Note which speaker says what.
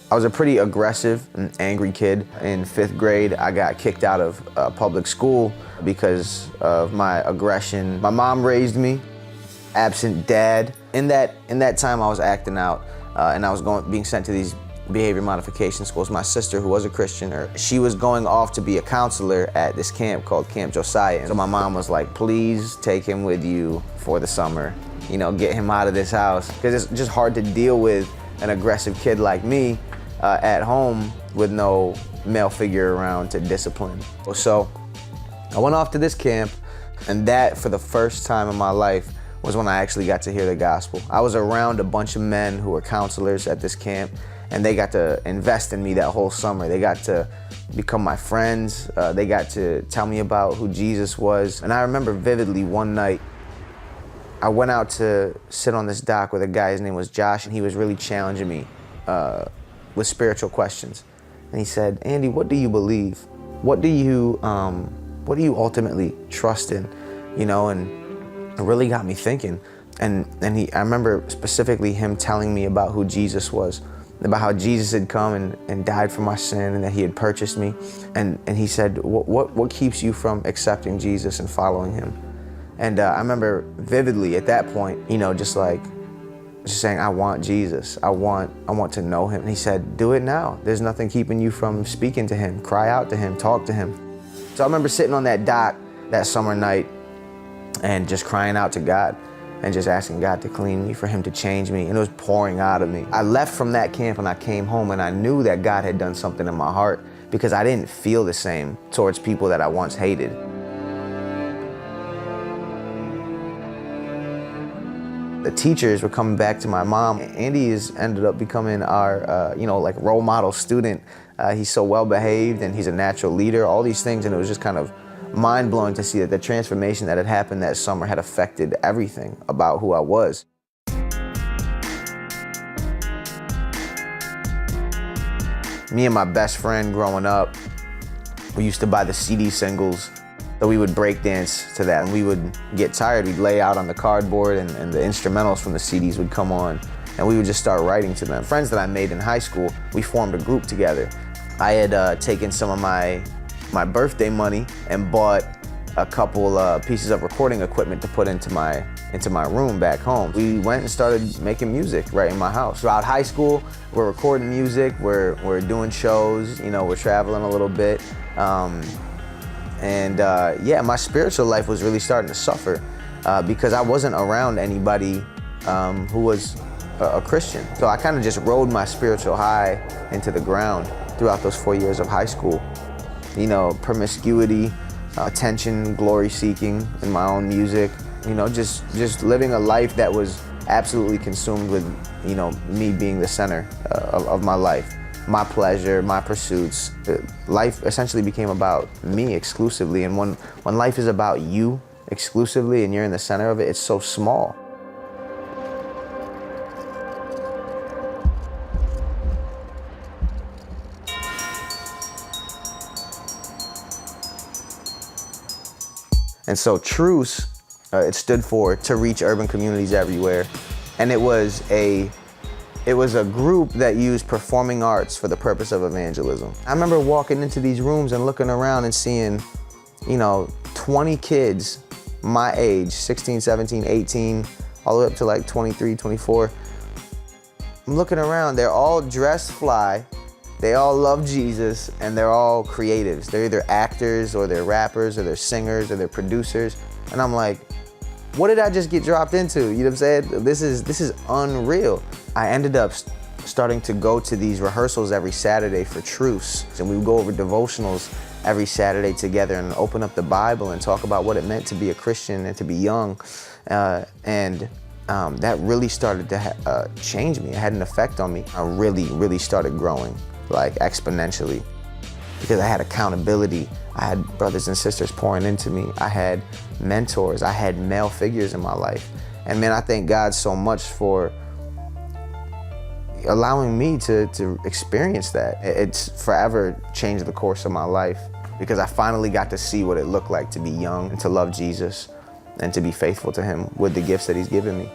Speaker 1: I was a pretty aggressive and angry kid. In 5th grade, I got kicked out of public school because of my aggression. My mom raised me, absent dad. In that time, I was acting out, and I was being sent to these behavior modification schools. My sister, who was a Christian, she was going off to be a counselor at this camp called Camp Josiah. So my mom was like, please take him with you for the summer. You know, get him out of this house. Because it's just hard to deal with an aggressive kid like me at home with no male figure around to discipline. So I went off to this camp, and that, for the first time in my life, was when I actually got to hear the gospel. I was around a bunch of men who were counselors at this camp, and they got to invest in me that whole summer. They got to become my friends. They got to tell me about who Jesus was. And I remember vividly one night, I went out to sit on this dock with a guy, his name was Josh, and he was really challenging me with spiritual questions. And he said, Andy, what do you believe? What do you ultimately trust in? You know, and it really got me thinking. And I remember specifically him telling me about who Jesus was, about how Jesus had come and died for my sin, and that he had purchased me. And he said, what keeps you from accepting Jesus and following him? And I remember vividly at that point, you know, just saying, I want Jesus. I want to know him. And he said, do it now. There's nothing keeping you from speaking to him. Cry out to him, talk to him. So I remember sitting on that dock that summer night and just crying out to God and just asking God to clean me, for him to change me. And it was pouring out of me. I left from that camp and I came home, and I knew that God had done something in my heart, because I didn't feel the same towards people that I once hated. The teachers were coming back to my mom. Andy has ended up becoming our, like role model student. He's so well behaved, and he's a natural leader, all these things. And it was just kind of mind-blowing to see that the transformation that had happened that summer had affected everything about who I was. Me and my best friend growing up, we used to buy the CD singles, so we would break dance to that, and we would get tired. We'd lay out on the cardboard, and the instrumentals from the CDs would come on, and we would just start writing to them. Friends that I made in high school, we formed a group together. I had taken some of my birthday money and bought a couple pieces of recording equipment to put into my room back home. We went and started making music right in my house. Throughout high school, we're recording music, we're doing shows, you know, we're traveling a little bit. Yeah, my spiritual life was really starting to suffer because I wasn't around anybody who was a Christian. So I kind of just rode my spiritual high into the ground throughout those 4 years of high school. You know, promiscuity, attention, glory seeking in my own music, you know, just living a life that was absolutely consumed with, you know, me being the center of my life. My pleasure, my pursuits. Life essentially became about me exclusively, and when life is about you exclusively and you're in the center of it, it's so small. And so Truce, it stood for To Reach Urban Communities Everywhere, and it was a group that used performing arts for the purpose of evangelism. I remember walking into these rooms and looking around and seeing, you know, 20 kids my age, 16, 17, 18, all the way up to like 23, 24. I'm looking around, they're all dressed fly, they all love Jesus, and they're all creatives. They're either actors, or they're rappers, or they're singers, or they're producers. And I'm like, what did I just get dropped into? You know what I'm saying? This is unreal. I ended up starting to go to these rehearsals every Saturday for Truce. And we would go over devotionals every Saturday together and open up the Bible and talk about what it meant to be a Christian and to be young. That really started to change me. It had an effect on me. I really started growing, like exponentially, because I had accountability. I had brothers and sisters pouring into me. I had mentors. I had male figures in my life. And man, I thank God so much for allowing me to experience that. It's forever changed the course of my life, because I finally got to see what it looked like to be young and to love Jesus and to be faithful to him with the gifts that he's given me.